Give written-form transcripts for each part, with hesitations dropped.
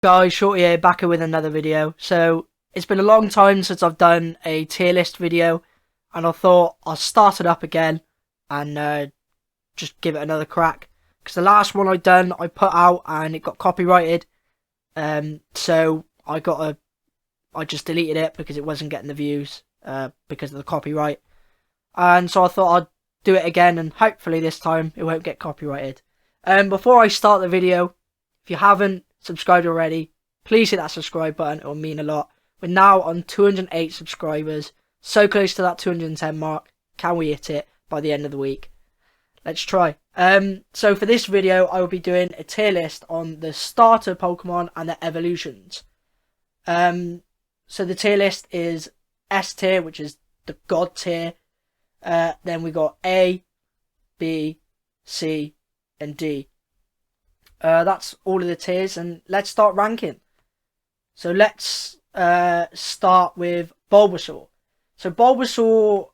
Guys, Shorty here, back here with another video. So it's been a long time since I've done a tier list video, and I thought I'll start it up again and just give it another crack, because the last one I put out and it got copyrighted, so I just deleted it because it wasn't getting the views because of the copyright. And so I thought I'd do it again, and hopefully this time it won't get copyrighted. Before I start the video, if you haven't subscribed already, please hit that subscribe button. It will mean a lot. We're now on 208 subscribers, so close to that 210 mark. Can we hit it by the end of the week? Let's try. So for this video, I will be doing a tier list on the starter Pokemon and their evolutions. So the tier list is S tier, which is the God tier. Then we got A, B, C, and D. That's all of the tiers, and let's start ranking. So let's start with Bulbasaur. So Bulbasaur,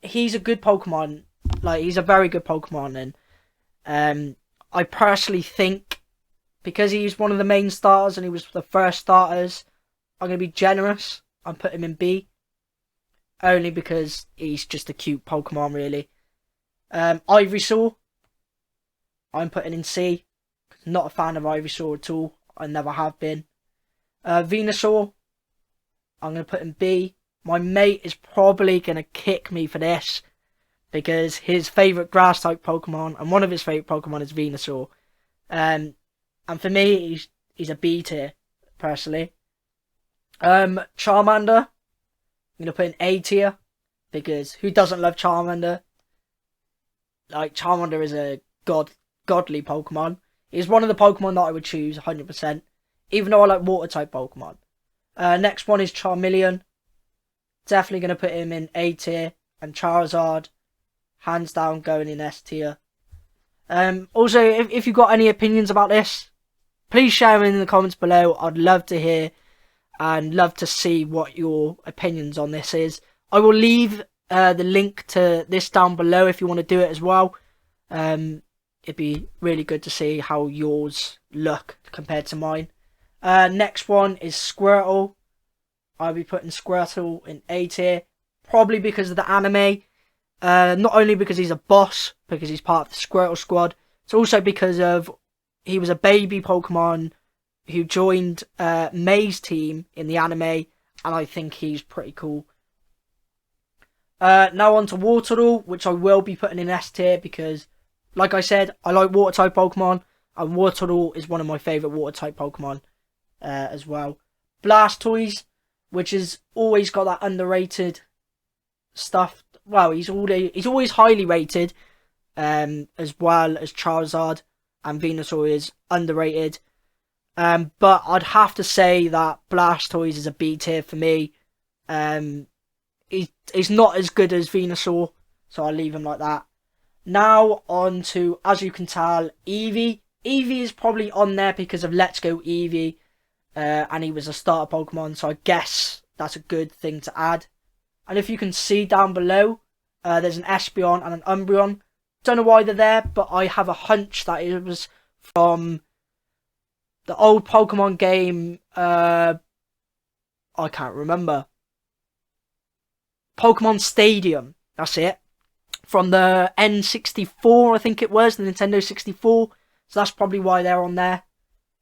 he's a good Pokemon. Like, he's a very good Pokemon, and I personally think, because he's one of the main starters and he was the first starters, I'm going to be generous and put him in B. Only because he's just a cute Pokemon, really. Ivysaur, I'm putting in C. Not a fan of Ivysaur at all. I never have been. Venusaur, I'm going to put in B. My mate is probably going to kick me for this, because his favourite grass type Pokemon, and one of his favourite Pokemon, is Venusaur. And for me, he's a B tier, personally. Charmander, I'm going to put in A tier, because who doesn't love Charmander? Like, Charmander is a godly Pokemon. He's one of the Pokemon that I would choose 100%, even though I like water type Pokemon. Next one is Charmeleon. Definitely going to put him in A tier, and Charizard, hands down, going in S tier. Also, if you've got any opinions about this, please share them in the comments below. I'd love to hear and love to see what your opinions on this is. I will leave the link to this down below if you want to do it as well. It'd be really good to see how yours look compared to mine. Next one is Squirtle. I'll be putting Squirtle in A tier, probably because of the anime. Not only because he's a boss, because he's part of the Squirtle squad, it's also because of he was a baby Pokemon who joined May's team in the anime, and I think he's pretty cool. Now on to Wartortle, which I will be putting in S tier because, like I said, I like water type Pokemon, and Wartortle is one of my favourite water type Pokemon as well. Blastoise, which has always got that underrated stuff. Well, he's always highly rated, as well as Charizard, and Venusaur is underrated. But I'd have to say that Blastoise is a B tier for me. He's not as good as Venusaur, so I'll leave him like that. Now on to, as you can tell, Evie. Evie is probably on there because of Let's Go Eevee, and he was a starter Pokemon, so I guess that's a good thing to add. And if you can see down below, there's an Espeon and an Umbreon. Don't know why they're there, but I have a hunch that it was from the old Pokemon game. I can't remember. Pokemon Stadium. That's it. From the N64, I think it was, the Nintendo 64. So that's probably why they're on there.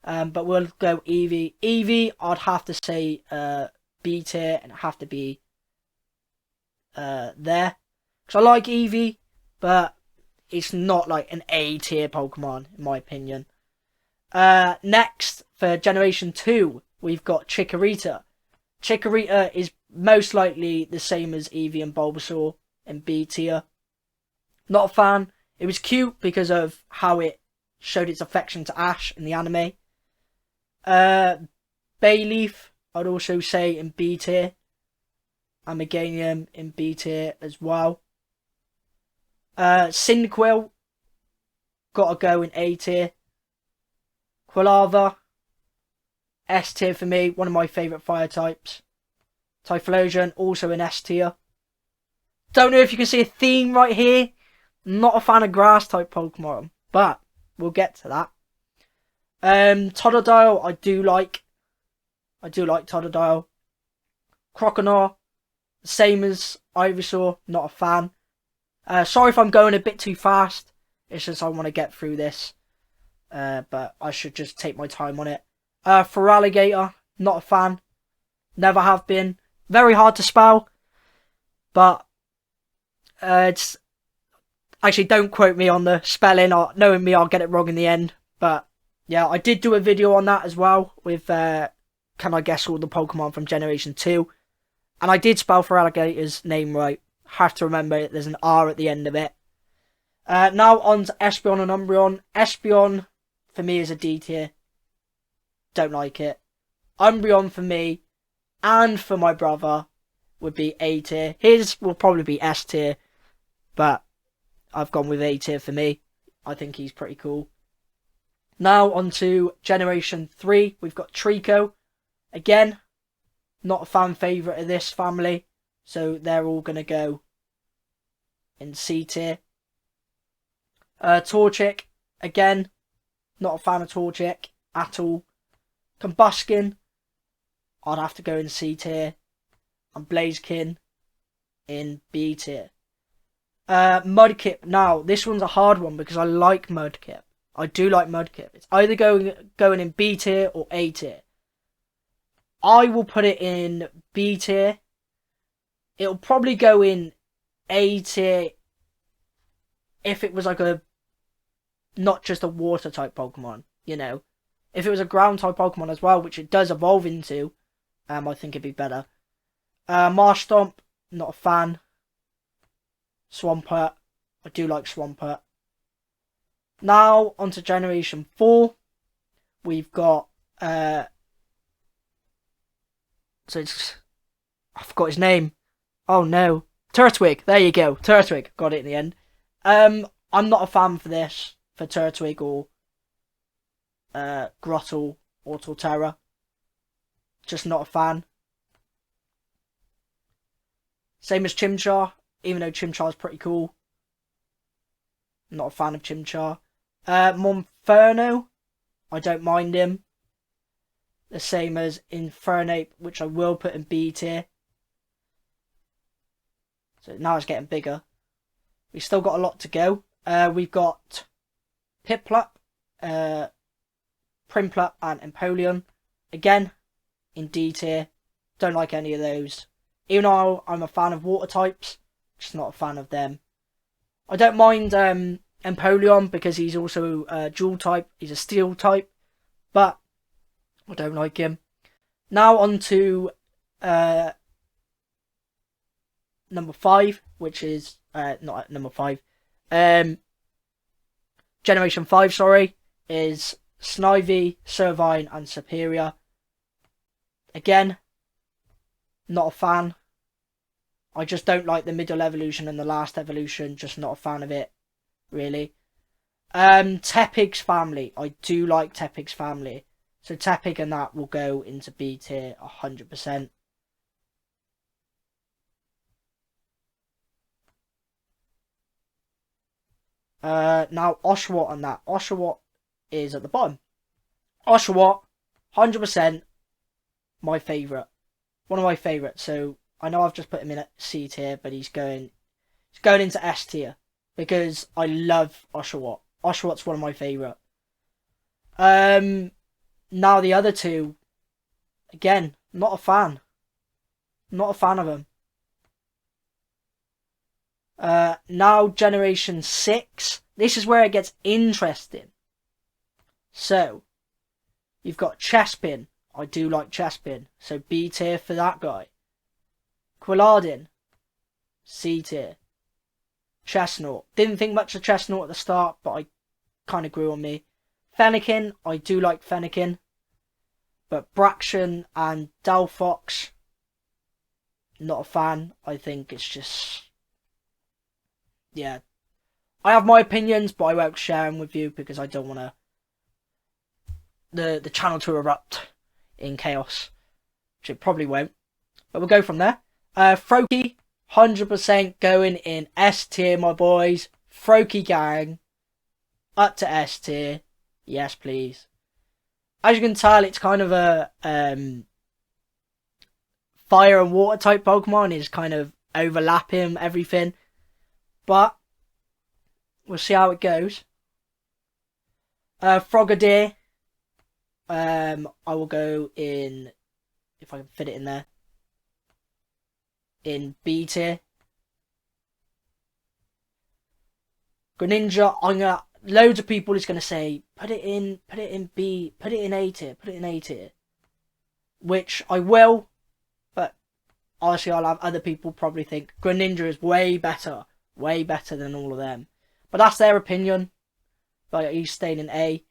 But we'll go Eevee. Eevee, I'd have to say B tier, and have to be there. Because I like Eevee, but it's not like an A tier Pokemon, in my opinion. Next, for Generation 2, we've got Chikorita. Chikorita is most likely the same as Eevee and Bulbasaur in B tier. Not a fan. It was cute because of how it showed its affection to Ash in the anime. Bayleaf, I'd also say in B tier. And Meganium in B tier as well. Cyndaquil, gotta go in A tier. Quilava, S tier for me, one of my favourite fire types. Typhlosion, also in S tier. Don't know if you can see a theme right here. Not a fan of grass type Pokemon, but we'll get to that. Totodile, I do like Totodile. Croconaw, same as Ivysaur, not a fan. Sorry if I'm going a bit too fast. It's just I want to get through this. But I should just take my time on it. Feraligatr, not a fan. Never have been. Very hard to spell. But it's actually, don't quote me on the spelling. Knowing me, I'll get it wrong in the end. But yeah, I did do a video on that as well with can I guess all the Pokemon from Generation 2. And I did spell Feraligator's name right. Have to remember there's an R at the end of it. Now on to Espeon and Umbreon. Espeon for me is a D tier. Don't like it. Umbreon for me and for my brother would be A tier. His will probably be S tier, but I've gone with A tier for me. I think he's pretty cool. Now on to Generation 3. We've got Trico. Again, not a fan favourite of this family, so they're all going to go in C tier. Torchic, again, not a fan of Torchic at all. Combuskin, I'd have to go in C tier. And Blaziken in B tier. Mudkip, now, this one's a hard one because I like Mudkip. I do like Mudkip. It's either going in B tier or A tier. I will put it in B tier. It'll probably go in A tier if it was like not just a water type Pokemon, you know. If it was a ground type Pokemon as well, which it does evolve into, I think it'd be better. Marshtomp, not a fan. Swampert, I do like Swampert. Now onto Generation 4. We've got so it's, I forgot his name. Oh no. Turtwig, there you go. Turtwig, got it in the end. I'm not a fan for this, for Turtwig or Grottle or Torterra. Just not a fan. Same as Chimchar, even though Chimchar's pretty cool. Not a fan of Chimchar. Monferno, I don't mind him. The same as Infernape, which I will put in B tier. So now it's getting bigger. We've still got a lot to go. We've got Piplup, Primplup and Empoleon. Again, in D tier. Don't like any of those. Even though I'm a fan of water types, just not a fan of them. I don't mind Empoleon because he's also a dual type. He's a steel type. But I don't like him. Now on to number 5, which is not number 5. Generation 5, sorry, is Snivy, Servine and Superior. Again, not a fan. I just don't like the middle evolution and the last evolution. Just not a fan of it, really. Tepig's family. I do like Tepig's family. So Tepig and that will go into B tier 100%. Now Oshawa and that. Oshawa is at the bottom. Oshawa, 100% my favourite. One of my favourites. So I know I've just put him in at C tier, but he's going into S tier. Because I love Oshawa. Oshawa's one of my favourite. Now the other two, again, not a fan. Not a fan of them. Now Generation 6. This is where it gets interesting. So, you've got Chespin. I do like Chespin. So B tier for that guy. Quilladin. C tier. Chestnut. Didn't think much of Chestnut at the start, but I kind of grew on me. Fennekin. I do like Fennekin. But Braixen and Delphox, not a fan. I think it's just... yeah. I have my opinions, but I won't share them with you because I don't want the channel to erupt in chaos. Which it probably won't. But we'll go from there. Froakie, 100% going in S tier, my boys. Froakie gang. Up to S tier. Yes, please. As you can tell, it's kind of a fire and water type Pokemon. Is kind of overlapping everything. But we'll see how it goes. Frogadier. I will go in, if I can fit it in there, in B tier. Greninja, loads of people is gonna say put it in B, put it in A tier, put it in A tier, which I will, but honestly I'll have other people probably think Greninja is way better than all of them, but that's their opinion. But he's staying in A.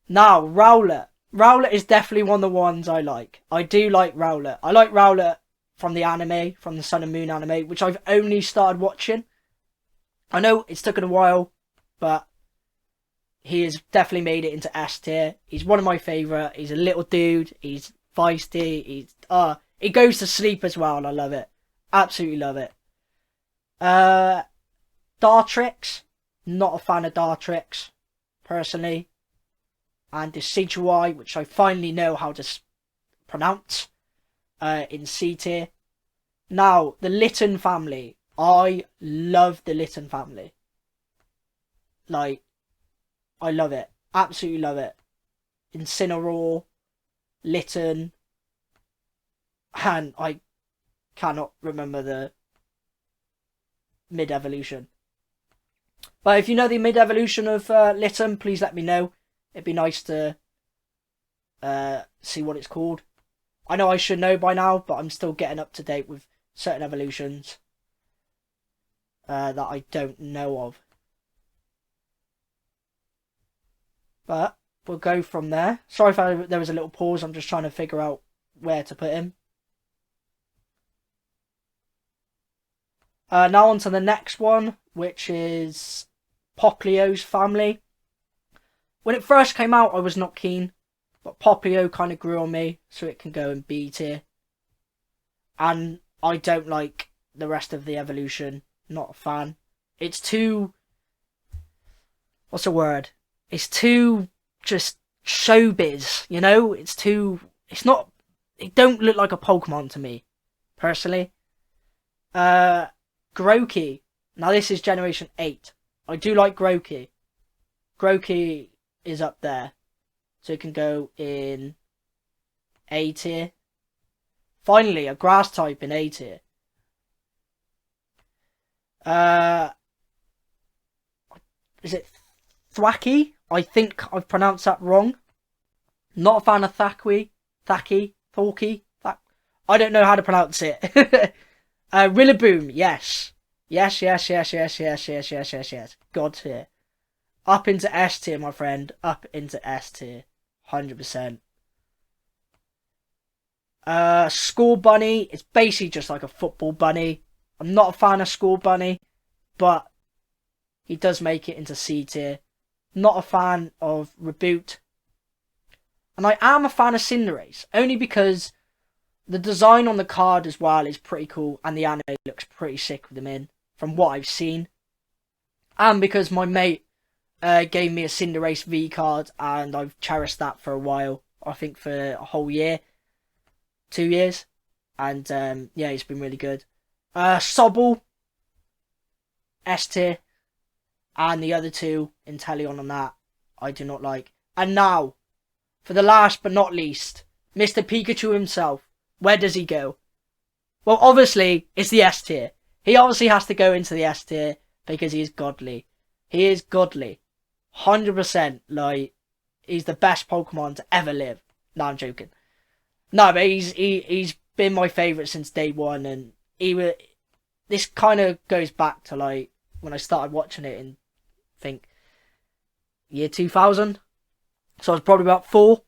Now Rowlet. Rowlet is definitely one of the ones I like. I do like Rowlet. I like Rowlet from the anime, from the Sun and Moon anime, which I've only started watching. I know it's taken a while, but he has definitely made it into S tier. He's one of my favourite. He's a little dude. He's feisty. He goes to sleep as well, and I love it. Absolutely love it. Dartrix. Not a fan of Dartrix, personally. And Decidueye, which I finally know how to pronounce, in C tier. Now, the Litten family. I love the Litten family. Like, I love it. Absolutely love it. Incineroar, Litten, and I cannot remember the mid-evolution. But if you know the mid-evolution of Litten, please let me know. It'd be nice to see what it's called. I know I should know by now, but I'm still getting up to date with certain evolutions that I don't know of. But we'll go from there. Sorry if there was a little pause. I'm just trying to figure out where to put him. Now on to the next one, which is Poplio's family. When it first came out, I was not keen, but Poplio kind of grew on me, so it can go in B tier. And I don't like the rest of the evolution. Not a fan. It's too... what's the word? It's too just showbiz, you know? It's too... it's not... it don't look like a Pokemon to me, personally. Grookey. Now this is Generation 8. I do like Grookey. Grookey is up there. So it can go in A tier. Finally, a grass type in A tier. Is it Thwacky? I think I've pronounced that wrong. Not a fan of Thwacky. I don't know how to pronounce it. Rillaboom, yes. Yes. God tier. Up into S tier, my friend. Up into S tier. 100%. Score Bunny. It's basically just like a football bunny. I'm not a fan of Score Bunny, but he does make it into C tier. Not a fan of Reboot. And I am a fan of Cinderace, only because the design on the card as well is pretty cool, and the anime looks pretty sick with them in, from what I've seen. And because my mate gave me a Cinderace V card, and I've cherished that for a while. I think for a whole year. 2 years. And yeah, it's been really good. Sobble. S tier. And the other two, Inteleon and that, I do not like. And now, for the last but not least, Mr. Pikachu himself. Where does he go? Well, obviously, it's the S tier. He obviously has to go into the S tier because he is godly. He is godly. 100%. Like, he's the best Pokemon to ever live. No, I'm joking. No, but he's been my favourite since day one. And this kind of goes back to, like, when I started watching it in, I think, year 2000. So I was probably about 4.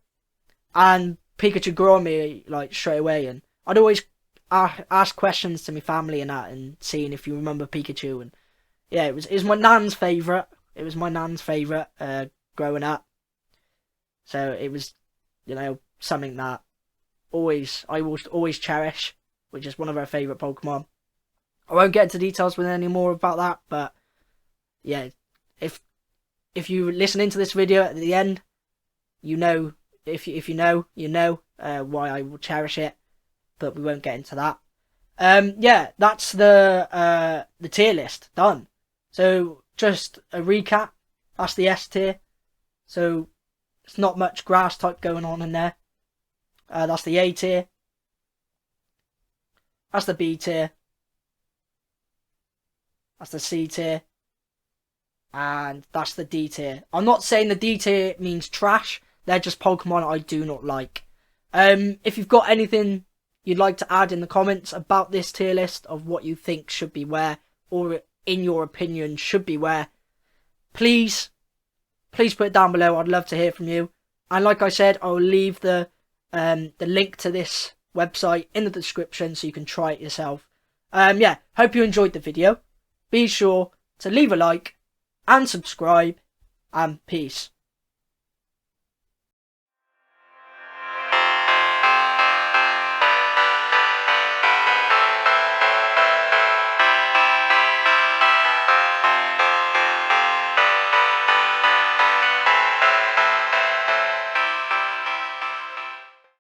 And Pikachu grew on me, like, straight away. And I'd always ask questions to my family and that, and seeing if you remember Pikachu. And yeah, it was my nan's favourite. It was my nan's favourite growing up. So it was, you know, something that I will always cherish, which is one of her favourite Pokemon. I won't get into details with any more about that, but yeah, if you listen into this video at the end, you know, if you know, you know why I will cherish it, but we won't get into that. Yeah, that's the tier list done. So just a recap. That's the S tier. So it's not much grass type going on in there. That's the A tier. That's the B tier. That's the C tier. And that's the D tier. I'm not saying the D tier means trash. They're just Pokemon I do not like. If you've got anything you'd like to add in the comments about this tier list of what you think should be where, or in your opinion should be where, please put it down below. I'd love to hear from you. And like I said, I'll leave the link to this website in the description so you can try it yourself. Yeah, hope you enjoyed the video. Be sure to leave a like and subscribe, and peace.